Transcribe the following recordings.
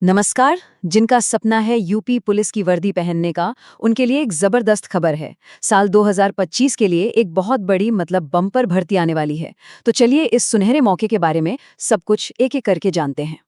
नमस्कार। जिनका सपना है यूपी पुलिस की वर्दी पहनने का, उनके लिए एक जबरदस्त खबर है। साल 2025 के लिए एक बहुत बड़ी बम्पर भर्ती आने वाली है। तो चलिए इस सुनहरे मौके के बारे में सब कुछ एक-एक करके जानते हैं।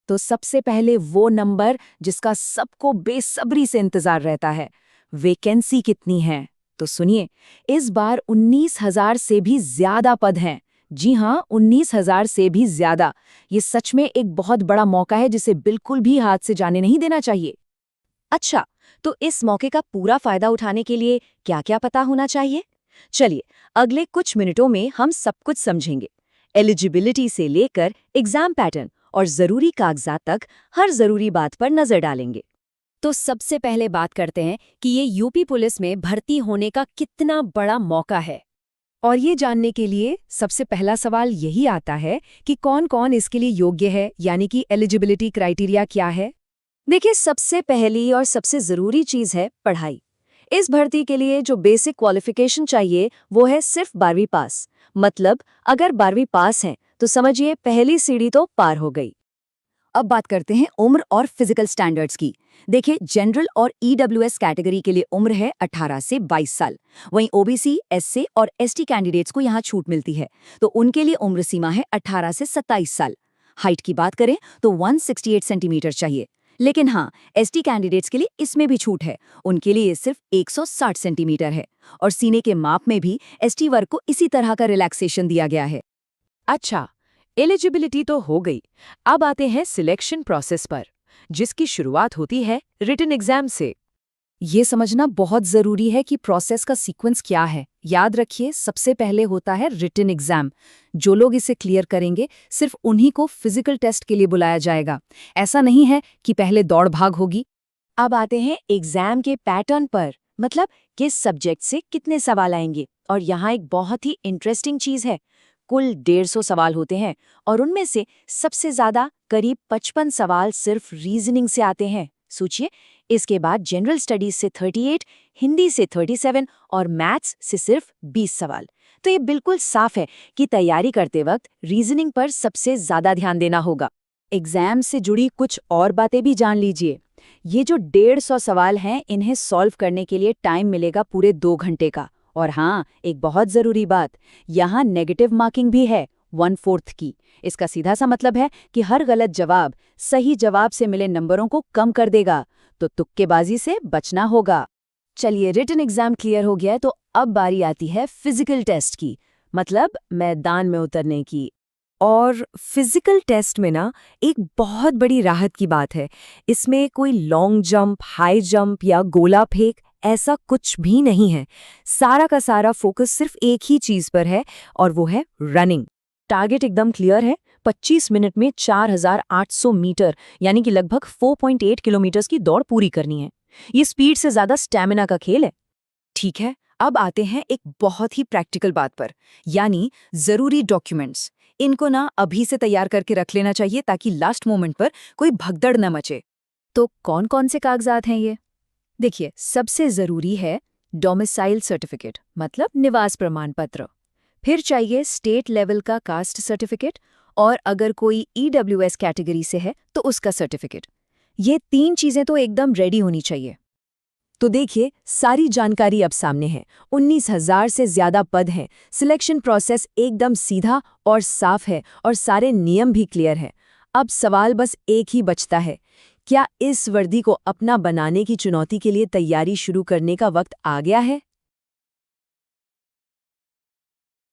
तो सबसे पहले वो नंबर जिसका सबको बेसब्री से इंतजार रहता है, वैकेंसी कितनी है? तो सुनिए, इस बार 19,000 से भी ज्यादा पद हैं। जी हाँ, 19,000 से भी ज्यादा। ये सच में एक बहुत बड़ा मौका है जिसे बिल्कुल भी हाथ से जाने नहीं देना चाहिए। अच्छा, तो इस मौके का पूरा फायदा उठाने के लिए क्या-क्या पता होना चाहिए? चलिए, अगले कुछ मिनटों में हम सब कुछ समझेंगे। एलिजिबिलिटी से लेकर एग्जाम पैटर्न और जरूरी कागजात तक हर जरूरी बात पर नजर डालेंगे। तो सबसे पहले बात करते हैं कि ये यूपी पुलिस में भर्ती होने का कितना बड़ा मौका है। और ये जानने के लिए सबसे पहला सवाल यही आता है कि कौन-कौन इसके लिए योग्य है, यानी कि एलिजिबिलिटी क्राइटेरिया क्या है? देखिए, सबसे पहली और सबसे जरूरी चीज है पढ़ाई। इस भर्ती के लिए जो बेसिक क्वालिफिकेशन चाहिए वो है सिर्फ 12वीं पास। मतलब अगर 12वीं पास हैं तो समझिए पहली सीढ़ी तो पार हो गई। अब बात करते हैं उम्र और फिजिकल स्टैंडर्ड्स की। देखिए, जनरल और ईडब्ल्यूएस कैटेगरी के लिए उम्र है 18 से 22 साल। वहीं ओबीसी, एससी और एसटी कैंडिडेट्स को यहाँ छूट मिलती है, तो उनके लिए उम्र सीमा है 18 से 27 साल। हाइट की बात करें तो 168 सेंटीमीटर चाहिए। लेकिन हाँ, एसटी कैंडिडेट्स के लिए इसमें भी छूट है। उनके लिए सिर्फ 160 सेंटीमीटर है। और सीने के माप में भी एसटी वर्ग को इसी तरह का रिलैक्सेशन दिया गया है। अच्छा, एलिजिबिलिटी तो हो गई। अब आते हैं सिलेक्शन प्रोसेस पर, जिसकी शुरुआत होती है रिटन एग्जाम से। ये समझना बहुत जरूरी है कि प्रोसेस का सीक्वेंस क्या है। याद रखिए, सबसे पहले होता है रिटन एग्जाम। जो लोग इसे क्लियर करेंगे, सिर्फ उन्हीं को फिजिकल टेस्ट के लिए बुलाया जाएगा। ऐसा नहीं है कि पहले दौड़ भाग होगी। अब आते हैं एग्जाम के पैटर्न पर, मतलब किस सब्जेक्ट से कितने सवाल आएंगे। और यहाँ एक बहुत ही इंटरेस्टिंग चीज है। कुल 150 सवाल होते हैं और उनमें से सबसे ज्यादा करीब 55 सवाल सिर्फ रीजनिंग से आते हैं। सोचिए, इसके बाद जनरल स्टडीज से 38, हिंदी से 37 और मैथ्स से सिर्फ 20 सवाल। तो ये बिल्कुल साफ है कि तैयारी करते वक्त रीजनिंग पर सबसे ज्यादा ध्यान देना होगा। एग्जाम से जुड़ी कुछ और बातें भी जान लीजिए। ये जो 150 सवाल हैं, इन्हें सॉल्व करने के लिए टाइम मिलेगा पूरे 2 घंटे का। और हाँ, एक बहुत जरूरी बात, यहाँ नेगेटिव मार्किंग भी है 1/4 की। इसका सीधा सा मतलब है कि हर गलत जवाब सही जवाब से मिले नंबरों को कम कर देगा, तो तुक्केबाजी से बचना होगा। चलिए, रिटन एग्जाम क्लियर हो गया है, तो अब बारी आती है फिजिकल टेस्ट की, मतलब मैदान में उतरने की। और फिजिकल टेस्ट में ना एक बहुत बड़ी राहत की बात है। इसमें कोई लॉन्ग जंप, हाई जंप या गोला फेंक ऐसा कुछ भी नहीं है। सारा का सारा फोकस सिर्फ एक ही चीज पर है, और वो है रनिंग। टारगेट एकदम क्लियर है। 25 मिनट में 4,800 मीटर, यानी कि लगभग 4.8 किलोमीटर की दौड़ पूरी करनी है। ये स्पीड से ज्यादा स्टैमिना का खेल है। ठीक है, अब आते हैं एक बहुत ही प्रैक्टिकल बात पर, यानी जरूरी डॉक्यूमेंट्स। इनको ना अभी से तैयार करके रख लेना चाहिए, ताकि लास्ट मोमेंट पर कोई भगदड़ न मचे। तो कौन कौन से कागजात हैं ये? देखिए, सबसे जरूरी है डोमिसाइल सर्टिफिकेट, मतलब निवास प्रमाण पत्र। फिर चाहिए स्टेट लेवल का कास्ट सर्टिफिकेट, और अगर कोई ईडब्ल्यूएस कैटेगरी से है तो उसका सर्टिफिकेट। ये 3 चीजें तो एकदम रेडी होनी चाहिए। तो देखिए, सारी जानकारी अब सामने है। 19,000 से ज्यादा पद हैं। सिलेक्शन प्रोसेस एकदम सीधा और साफ है, और सारे नियम भी क्लियर हैं। अब सवाल बस एक ही बचता है, क्या इस वर्दी को अपना बनाने की चुनौती के लिए तैयारी शुरू करने का वक्त आ गया है?